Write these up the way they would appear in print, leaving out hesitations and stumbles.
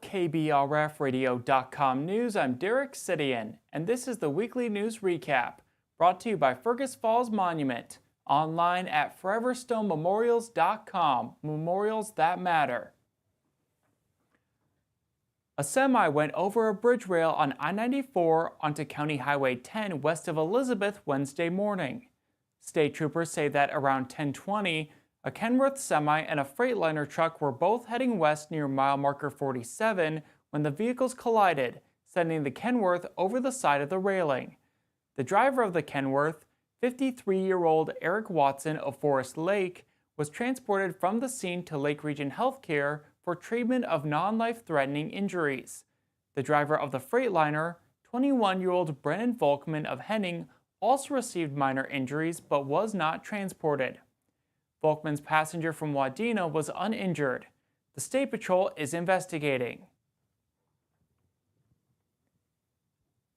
KBRFradio.com News, I'm Derek Sidian, and this is the weekly news recap, brought to you by Fergus Falls Monument, online at foreverstonememorials.com, memorials that matter. A semi went over a bridge rail on I-94 onto County Highway 10 west of Elizabeth Wednesday morning. State troopers say that around 10:20, a Kenworth semi and a Freightliner truck were both heading west near mile marker 47 when the vehicles collided, sending the Kenworth over the side of the railing. The driver of the Kenworth, 53-year-old Eric Watson of Forest Lake, was transported from the scene to Lake Region Healthcare for treatment of non-life-threatening injuries. The driver of the Freightliner, 21-year-old Brennan Volkman of Henning, also received minor injuries but was not transported. Volkman's passenger from Wadena was uninjured. The State Patrol is investigating.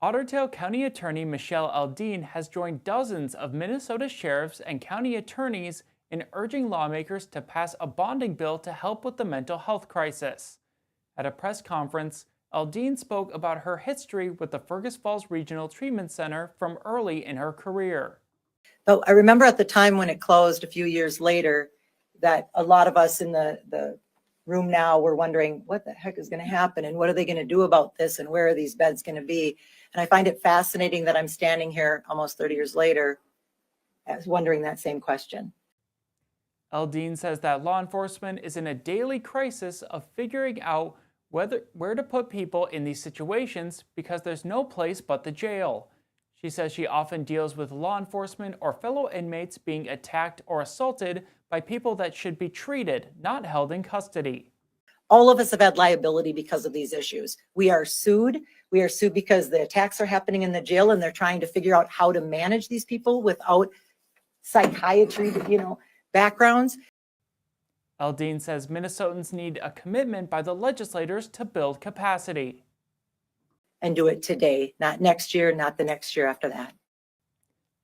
Otter Tail County Attorney Michelle Aldine has joined dozens of Minnesota sheriffs and county attorneys in urging lawmakers to pass a bonding bill to help with the mental health crisis. At a press conference, Aldine spoke about her history with the Fergus Falls Regional Treatment Center from early in her career. So I remember at the time when it closed a few years later that a lot of us in the room now were wondering what the heck is going to happen and what are they going to do about this and where are these beds going to be? And I find it fascinating that I'm standing here almost 30 years later as wondering that same question. Aldine says that law enforcement is in a daily crisis of figuring out where to put people in these situations because there's no place but the jail. She says she often deals with law enforcement or fellow inmates being attacked or assaulted by people that should be treated, not held in custody. All of us have had liability because of these issues. We are sued. We are sued because the attacks are happening in the jail and they're trying to figure out how to manage these people without psychiatry, backgrounds. Aldine says Minnesotans need a commitment by the legislators to build capacity. And do it today, not next year, not the next year after that.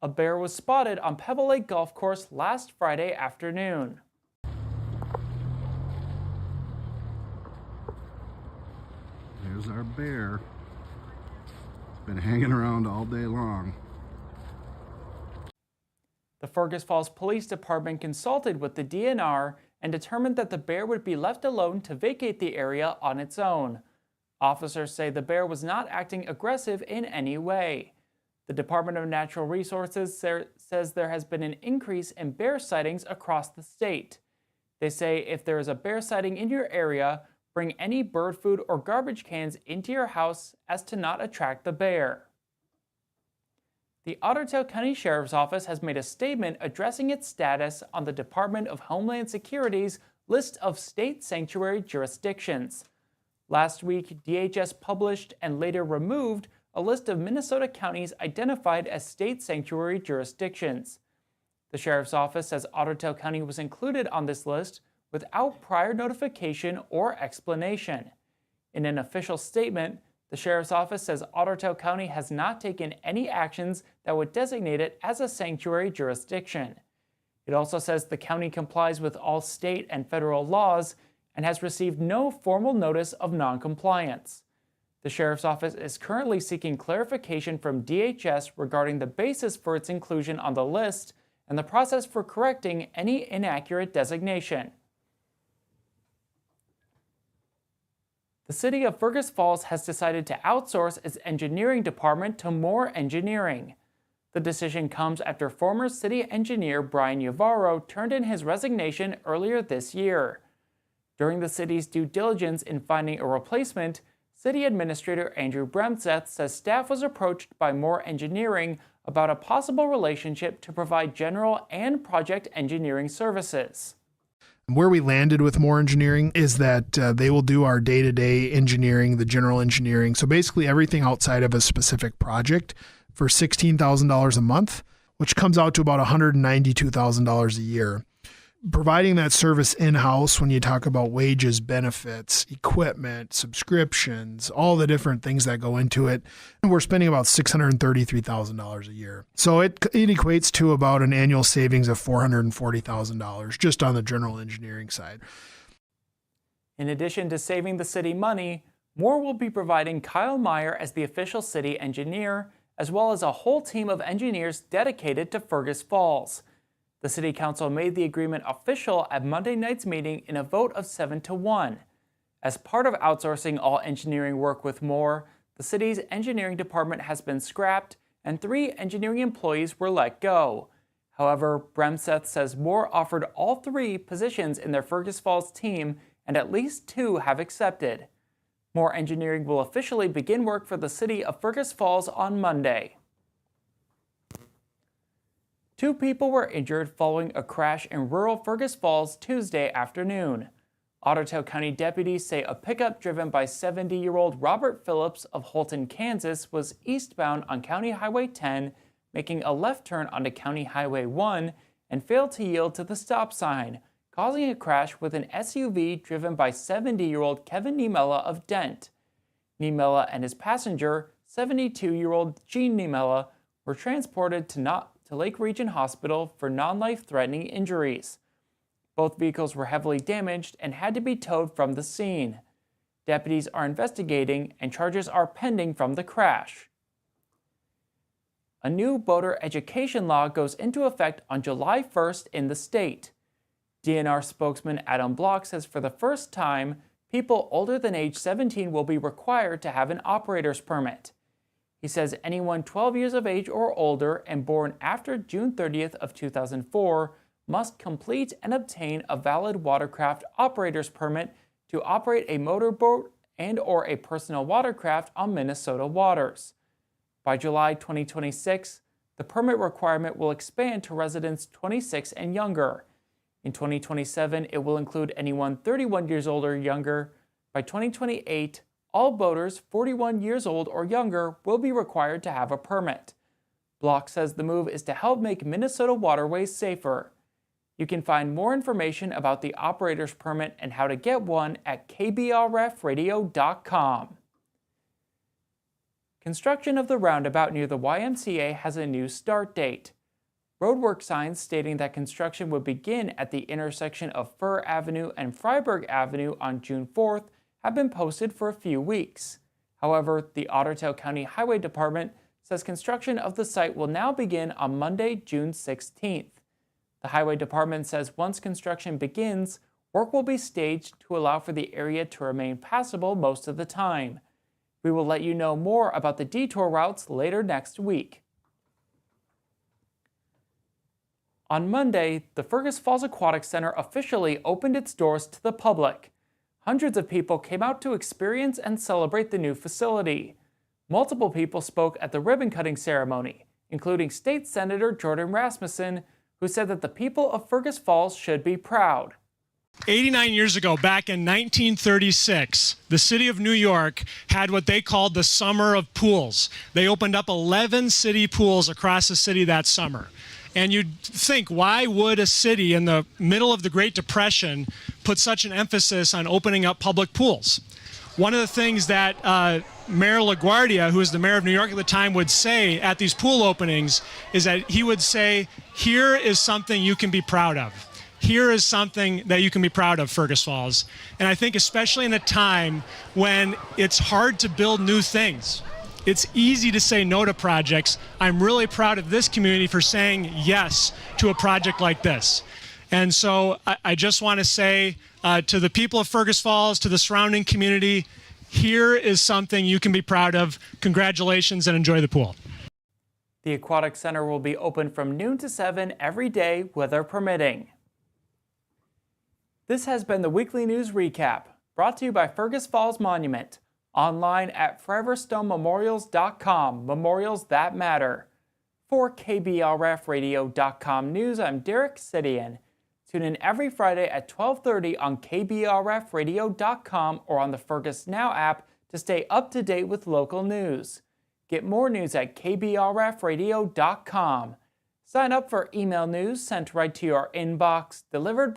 A bear was spotted on Pebble Lake Golf Course last Friday afternoon. There's our bear. Been hanging around all day long. The Fergus Falls Police Department consulted with the DNR and determined that the bear would be left alone to vacate the area on its own. Officers say the bear was not acting aggressive in any way. The Department of Natural Resources says there has been an increase in bear sightings across the state. They say if there is a bear sighting in your area, bring any bird food or garbage cans into your house as to not attract the bear. The Otter Tail County Sheriff's Office has made a statement addressing its status on the Department of Homeland Security's list of state sanctuary jurisdictions. Last week, DHS published and later removed a list of Minnesota counties identified as state sanctuary jurisdictions. The Sheriff's Office says Otter Tail County was included on this list without prior notification or explanation. In an official statement, the Sheriff's Office says Otter Tail County has not taken any actions that would designate it as a sanctuary jurisdiction. It also says the county complies with all state and federal laws and has received no formal notice of noncompliance. The Sheriff's Office is currently seeking clarification from DHS regarding the basis for its inclusion on the list and the process for correcting any inaccurate designation. The city of Fergus Falls has decided to outsource its engineering department to More Engineering. The decision comes after former city engineer Brian Yavaro turned in his resignation earlier this year. During the city's due diligence in finding a replacement, City Administrator Andrew Bremseth says staff was approached by More Engineering about a possible relationship to provide general and project engineering services. Where we landed with More Engineering is that they will do our day-to-day engineering, the general engineering. So basically everything outside of a specific project for $16,000 a month, which comes out to about $192,000 a year. Providing that service in-house when you talk about wages, benefits, equipment, subscriptions, all the different things that go into it, and we're spending about $633,000 a year. So it equates to about an annual savings of $440,000 just on the general engineering side. In addition to saving the city money, Moore will be providing Kyle Meyer as the official city engineer, as well as a whole team of engineers dedicated to Fergus Falls. The City Council made the agreement official at Monday night's meeting in a vote of 7-1. As part of outsourcing all engineering work with Moore, the city's engineering department has been scrapped and 3 engineering employees were let go. However, Bremseth says Moore offered all 3 positions in their Fergus Falls team and at least 2 have accepted. Moore Engineering will officially begin work for the city of Fergus Falls on Monday. 2 people were injured following a crash in rural Fergus Falls Tuesday afternoon. Ottertail County deputies say a pickup driven by 70-year-old Robert Phillips of Holton, Kansas was eastbound on County Highway 10, making a left turn onto County Highway 1 and failed to yield to the stop sign, causing a crash with an SUV driven by 70-year-old Kevin Niemela of Dent. Niemela and his passenger, 72-year-old Gene Niemela, were transported to Lake Region Hospital for non-life-threatening injuries. Both vehicles were heavily damaged and had to be towed from the scene. Deputies are investigating and charges are pending from the crash. A new boater education law goes into effect on July 1st in the state. DNR spokesman Adam Block says for the first time, people older than age 17 will be required to have an operator's permit. He says anyone 12 years of age or older and born after June 30th of 2004 must complete and obtain a valid watercraft operator's permit to operate a motorboat and/or a personal watercraft on Minnesota waters. By July 2026, the permit requirement will expand to residents 26 and younger. In 2027, it will include anyone 31 years old or younger. By 2028, all boaters 41 years old or younger will be required to have a permit. Block says the move is to help make Minnesota waterways safer. You can find more information about the operator's permit and how to get one at kbrfradio.com. Construction of the roundabout near the YMCA has a new start date. Roadwork signs stating that construction would begin at the intersection of Fur Avenue and Freiburg Avenue on June 4th have been posted for a few weeks. However, the Ottertail County Highway Department says construction of the site will now begin on Monday, June 16th. The Highway Department says once construction begins, work will be staged to allow for the area to remain passable most of the time. We will let you know more about the detour routes later next week. On Monday, the Fergus Falls Aquatic Center officially opened its doors to the public. Hundreds of people came out to experience and celebrate the new facility. Multiple people spoke at the ribbon-cutting ceremony, including State Senator Jordan Rasmussen, who said that the people of Fergus Falls should be proud. 89 years ago, back in 1936, the city of New York had what they called the Summer of Pools. They opened up 11 city pools across the city that summer. And you'd think, why would a city in the middle of the Great Depression put such an emphasis on opening up public pools? One of the things that Mayor LaGuardia, who was the mayor of New York at the time, would say at these pool openings is that he would say, here is something you can be proud of. Here is something that you can be proud of, Fergus Falls. And I think especially in a time when it's hard to build new things, it's easy to say no to projects. I'm really proud of this community for saying yes to a project like this. And so I just want to say to the people of Fergus Falls, to the surrounding community, here is something you can be proud of. Congratulations and enjoy the pool. The Aquatic Center will be open from noon to 7 every day, weather permitting. This has been the Weekly News Recap, brought to you by Fergus Falls Monument, online at foreverstonmemorials.com, memorials that matter. For KBRFradio.com News, I'm Derek Sidian. Tune in every Friday at 12:30 on KBRFradio.com or on the Fergus Now app to stay up to date with local news. Get more news at KBRFradio.com. Sign up for email news sent right to your inbox, delivered by